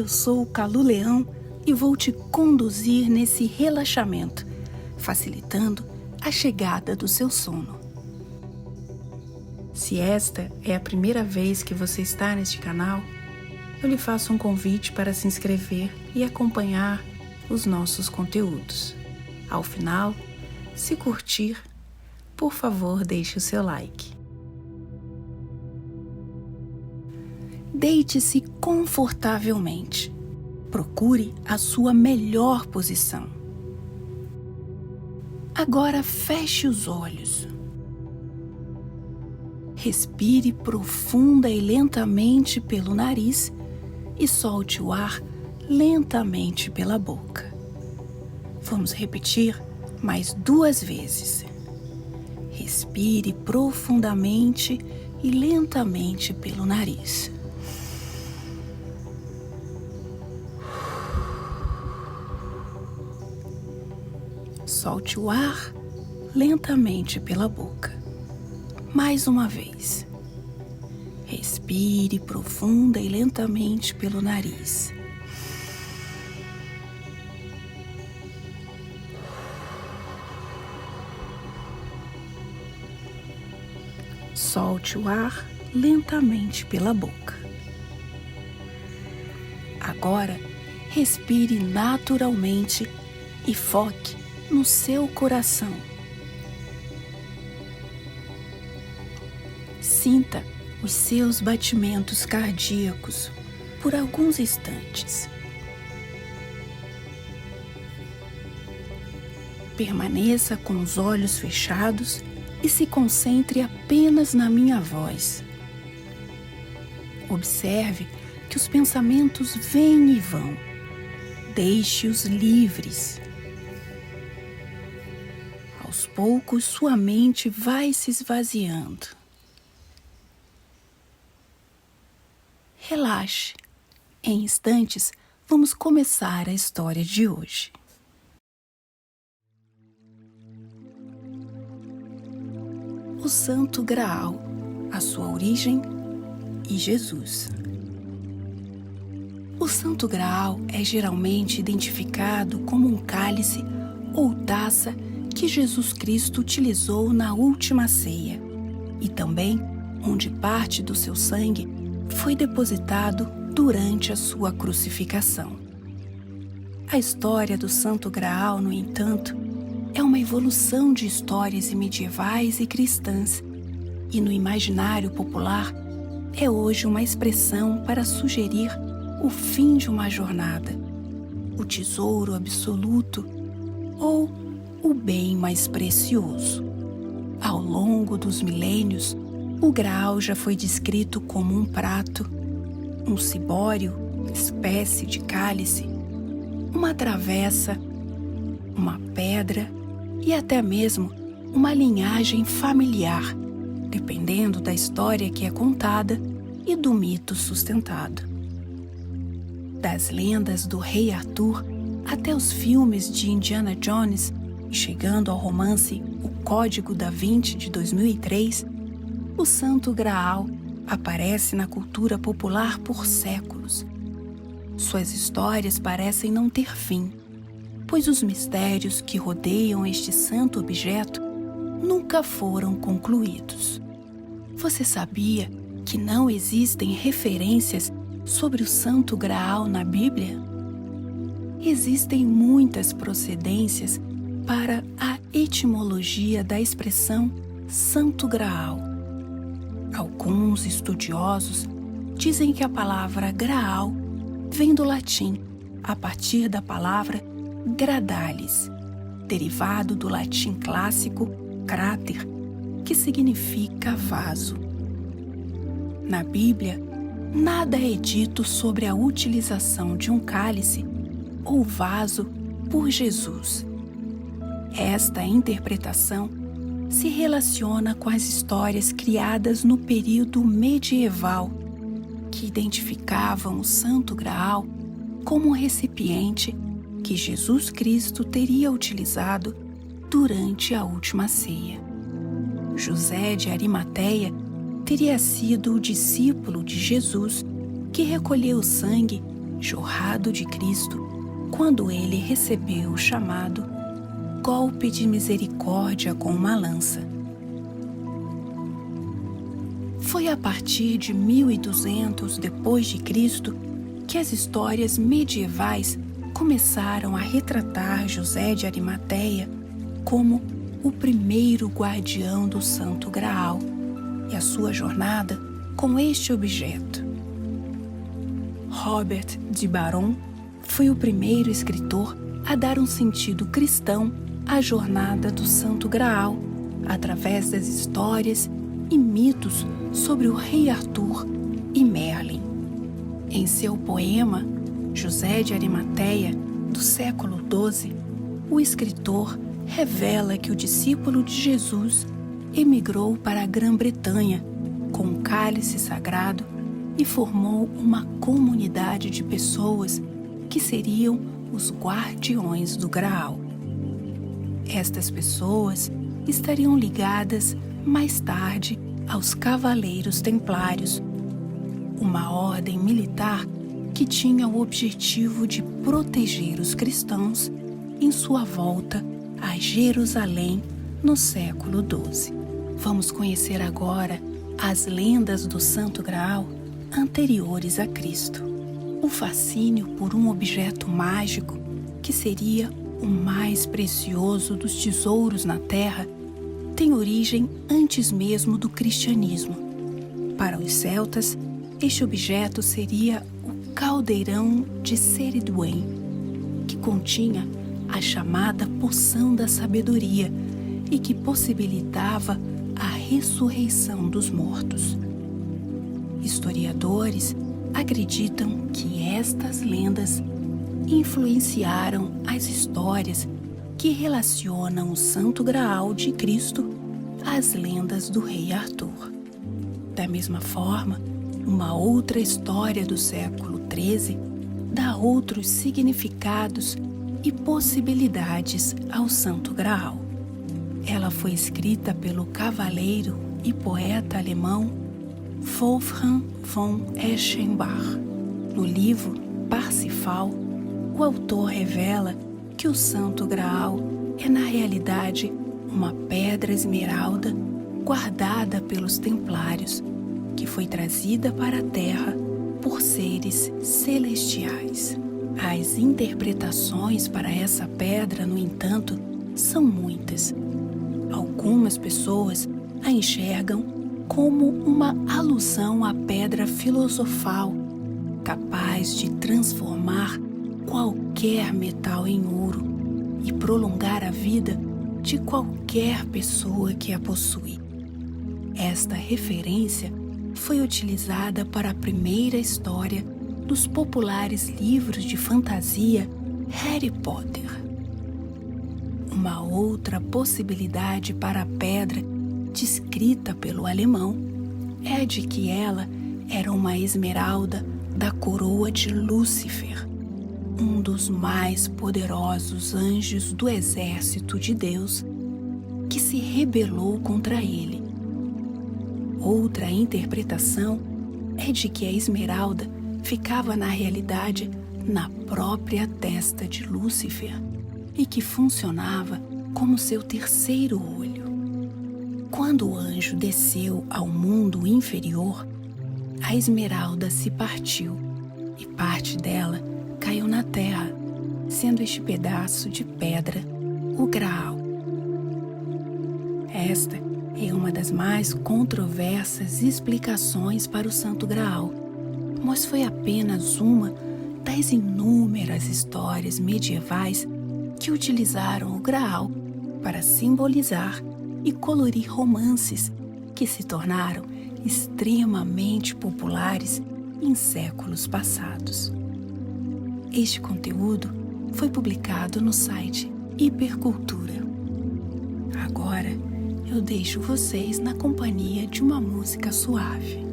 Eu sou o Calu Leão e vou te conduzir nesse relaxamento, facilitando a chegada do seu sono. Se esta é a primeira vez que você está neste canal, eu lhe faço um convite para se inscrever e acompanhar os nossos conteúdos. Ao final, se curtir, por favor, deixe o seu like. Deite-se confortavelmente. Procure a sua melhor posição. Agora feche os olhos. Respire profunda e lentamente pelo nariz e solte o ar lentamente pela boca. Vamos repetir mais 2 vezes. Respire profundamente e lentamente pelo nariz. Solte o ar lentamente pela boca. Mais uma vez. Respire profunda e lentamente pelo nariz. Solte o ar lentamente pela boca. Agora, respire naturalmente e foque no seu coração. Sinta os seus batimentos cardíacos por alguns instantes. Permaneça com os olhos fechados e se concentre apenas na minha voz. Observe que os pensamentos vêm e vão. Deixe-os livres. Aos poucos, sua mente vai se esvaziando. Relaxe. Em instantes, vamos começar a história de hoje. O Santo Graal, a sua origem e Jesus. O Santo Graal é geralmente identificado como um cálice ou taça que Jesus Cristo utilizou na última ceia e também onde parte do seu sangue foi depositado durante a sua crucificação. A história do Santo Graal, no entanto, é uma evolução de histórias medievais e cristãs e no imaginário popular é hoje uma expressão para sugerir o fim de uma jornada, o tesouro absoluto ou o bem mais precioso. Ao longo dos milênios, o Graal já foi descrito como um prato, um cibório, espécie de cálice, uma travessa, uma pedra e até mesmo uma linhagem familiar, dependendo da história que é contada e do mito sustentado. Das lendas do Rei Arthur até os filmes de Indiana Jones, e chegando ao romance O Código da Vinci de 2003, o Santo Graal aparece na cultura popular por séculos. Suas histórias parecem não ter fim, pois os mistérios que rodeiam este santo objeto nunca foram concluídos. Você sabia que não existem referências sobre o Santo Graal na Bíblia? Existem muitas procedências para a etimologia da expressão Santo Graal. Alguns estudiosos dizem que a palavra Graal vem do latim, a partir da palavra gradalis, derivado do latim clássico crater, que significa vaso. Na Bíblia, nada é dito sobre a utilização de um cálice ou vaso por Jesus. Esta interpretação se relaciona com as histórias criadas no período medieval, que identificavam o Santo Graal como um recipiente que Jesus Cristo teria utilizado durante a última ceia. José de Arimateia teria sido o discípulo de Jesus que recolheu o sangue jorrado de Cristo quando ele recebeu o chamado golpe de misericórdia com uma lança. Foi a partir de 1200 depois de Cristo que as histórias medievais começaram a retratar José de Arimateia como o primeiro guardião do Santo Graal e a sua jornada com este objeto. Robert de Baron foi o primeiro escritor a dar um sentido cristão à jornada do Santo Graal através das histórias e mitos sobre o rei Arthur e Merlin. Em seu poema José de Arimateia, do século XII, o escritor revela que o discípulo de Jesus emigrou para a Grã-Bretanha com um cálice sagrado e formou uma comunidade de pessoas que seriam os guardiões do Graal. Estas pessoas estariam ligadas mais tarde aos Cavaleiros Templários, uma ordem militar que tinha o objetivo de proteger os cristãos em sua volta a Jerusalém no século XII. Vamos conhecer agora as lendas do Santo Graal anteriores a Cristo. O fascínio por um objeto mágico que seria o mais precioso dos tesouros na Terra tem origem antes mesmo do cristianismo. Para os celtas, este objeto seria o caldeirão de Ceridwen, que continha a chamada poção da sabedoria e que possibilitava a ressurreição dos mortos. Historiadores acreditam que estas lendas influenciaram as histórias que relacionam o Santo Graal de Cristo às lendas do rei Arthur. Da mesma forma, uma outra história do século XIII dá outros significados e possibilidades ao Santo Graal. Ela foi escrita pelo cavaleiro e poeta alemão Wolfram von Eschenbach. No livro Parsifal, o autor revela que o Santo Graal é, na realidade, uma pedra esmeralda guardada pelos templários, que foi trazida para a Terra por seres celestiais. As interpretações para essa pedra, no entanto, são muitas. Algumas pessoas a enxergam como uma alusão à pedra filosofal, capaz de transformar qualquer metal em ouro e prolongar a vida de qualquer pessoa que a possui. Esta referência foi utilizada para a primeira história dos populares livros de fantasia Harry Potter. Uma outra possibilidade para a pedra, descrita pelo alemão, é de que ela era uma esmeralda da coroa de Lúcifer, um dos mais poderosos anjos do exército de Deus, que se rebelou contra ele. Outra interpretação é de que a esmeralda ficava na realidade na própria testa de Lúcifer e que funcionava como seu terceiro olho. Quando o anjo desceu ao mundo inferior, a esmeralda se partiu e parte dela caiu na terra, sendo este pedaço de pedra o Graal. Esta é uma das mais controversas explicações para o Santo Graal, mas foi apenas uma das inúmeras histórias medievais que utilizaram o Graal para simbolizar e colorir romances que se tornaram extremamente populares em séculos passados. Este conteúdo foi publicado no site Hipercultura. Agora eu deixo vocês na companhia de uma música suave.